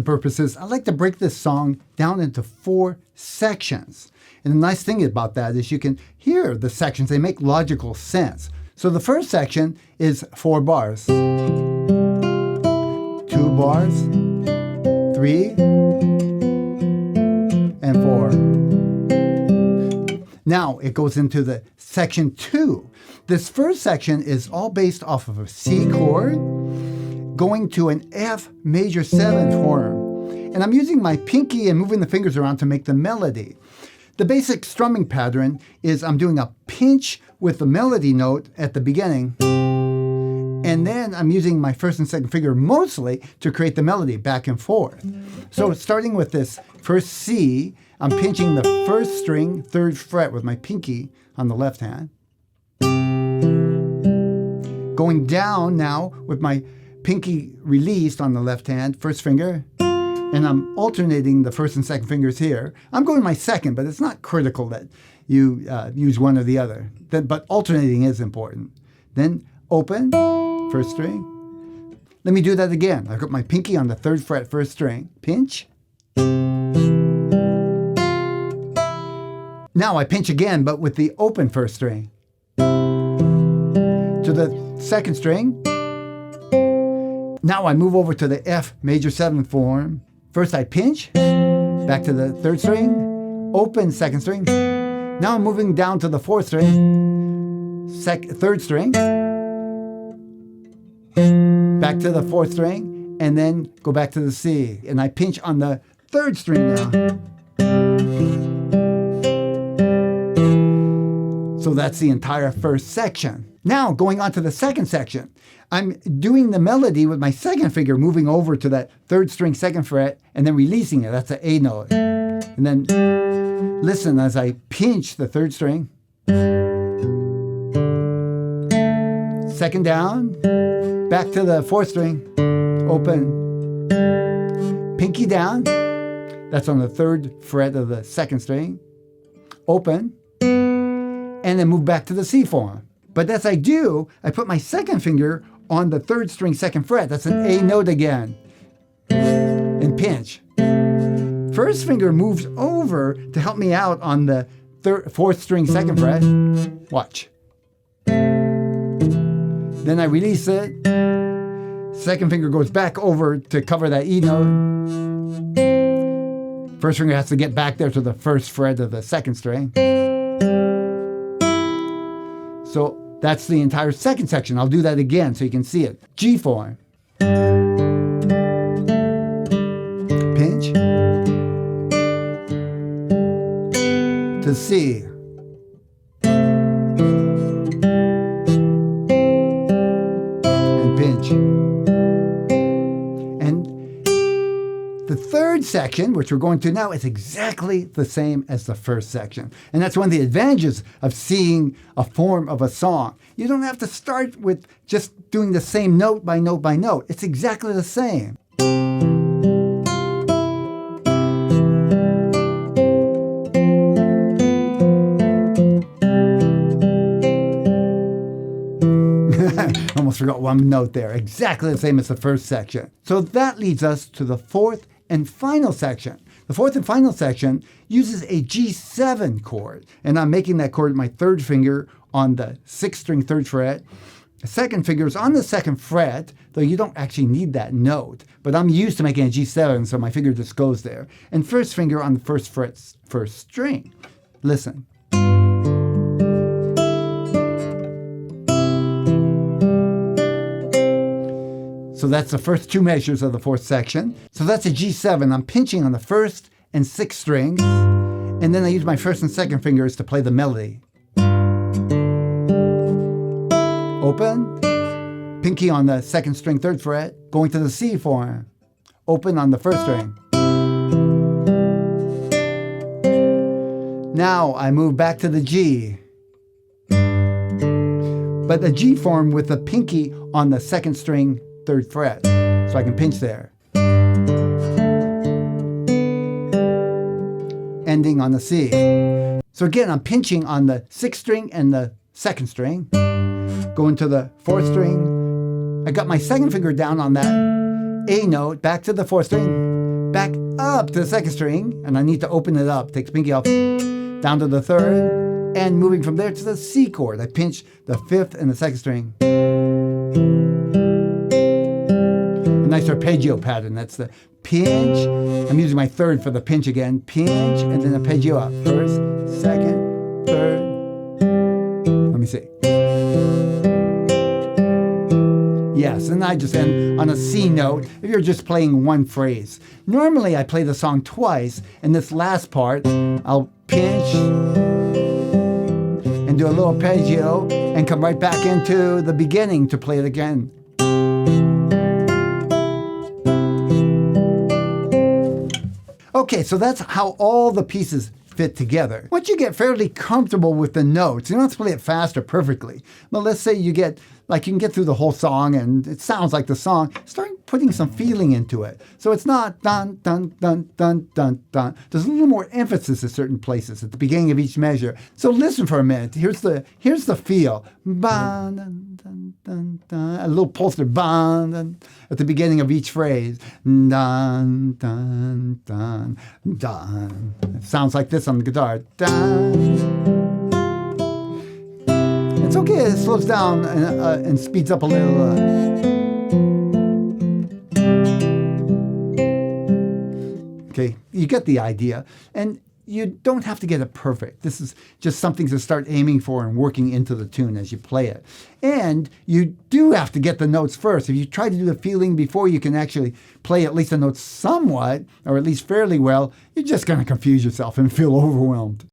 recording purposes, I like to break this song down into 4 sections. And the nice thing about that is you can hear the sections. They make logical sense. So the first section is 4 bars. 2 bars, 3, and 4. Now it goes into the section 2. This first section is all based off of a C chord going to an F major 7 form. And I'm using my pinky and moving the fingers around to make the melody. The basic strumming pattern is I'm doing a pinch with the melody note at the beginning, and then I'm using my first and second finger mostly to create the melody back and forth. So starting with this first C, I'm pinching the first string, 3rd fret with my pinky on the left hand. Going down now with my pinky released on the left hand, first finger, and I'm alternating the first and second fingers here. I'm going my second, but it's not critical that you use one or the other. But alternating is important. Then open, first string. Let me do that again. I've got my pinky on the 3rd fret, first string, pinch. Now I pinch again, but with the open first string. To the second string. Now I move over to the F major 7 form. First I pinch, back to the 3rd string, open 2nd string. Now I'm moving down to the 4th string, 3rd string, back to the 4th string, and then go back to the C. And I pinch on the 3rd string now. So that's the entire first section. Now going on to the second section. I'm doing the melody with my second finger, moving over to that 3rd string, 2nd fret, and then releasing it. That's the A note. And then listen as I pinch the 3rd string. 2nd down, back to the 4th string, open. Pinky down, that's on the 3rd fret of the 2nd string, open, and then move back to the C form. But as I do, I put my second finger on the 3rd string, 2nd fret. That's an A note again. And pinch. First finger moves over to help me out on the 4th string, 2nd fret. Watch. Then I release it. Second finger goes back over to cover that E note. First finger has to get back there to the 1st fret of the 2nd string. So that's the entire second section. I'll do that again so you can see it. G form. Pinch. To C. And pinch. And the third section, which we're going to now, is exactly the same as the first section. And that's one of the advantages of seeing a form of a song. You don't have to start with just doing the same note by note by note. It's exactly the same. Almost forgot one note there. Exactly the same as the first section. So that leads us to the fourth and final section. The fourth and final section uses a G7 chord, and I'm making that chord with my 3rd finger on the 6th string, 3rd fret. The second finger is on the 2nd fret, though you don't actually need that note, but I'm used to making a G7, so my finger just goes there. And first finger on the 1st fret, 1st string. Listen. So that's the first 2 measures of the fourth section. So that's a G7. I'm pinching on the 1st and 6th strings, and then I use my 1st and 2nd fingers to play the melody. Open, pinky on the 2nd string, 3rd fret, going to the C form. Open on the 1st string. Now I move back to the G. But the G form with the pinky on the 2nd string, 3rd fret, so I can pinch there. Ending on the C. So again, I'm pinching on the 6th string and the 2nd string. Going to the 4th string. I got my 2nd finger down on that A note, back to the 4th string. back up to the second string, and I need to open it up. Take the pinky off, down to the third, and moving from there to the C chord. I pinch the fifth and the second string. A nice arpeggio pattern. That's the pinch. I'm using my third for the pinch again. Pinch, and then arpeggio up. First, second, third. Let me see. Yes, and I just end on a C note if you're just playing one phrase. Normally I play the song twice, and this last part, I'll pinch and do a little arpeggio and come right back into the beginning to play it again. Okay, so that's how all the pieces fit together. Once you get fairly comfortable with the notes, you don't have to play it fast or perfectly. But let's say you can get through the whole song and it sounds like the song, start putting some feeling into it. So it's not dun, dun, dun, dun, dun, dun. There's a little more emphasis at certain places at the beginning of each measure. So listen for a minute. Here's the feel. Ba, dun, dun, dun, dun. A little pulse there. Ba, dun, at the beginning of each phrase. Dun, dun, dun, dun. It sounds like this on the guitar. Dun. It's okay, it slows down and speeds up a little. Okay, you get the idea. And you don't have to get it perfect. This is just something to start aiming for and working into the tune as you play it. And you do have to get the notes first. If you try to do the feeling before you can actually play at least the notes somewhat, or at least fairly well, you're just going to confuse yourself and feel overwhelmed.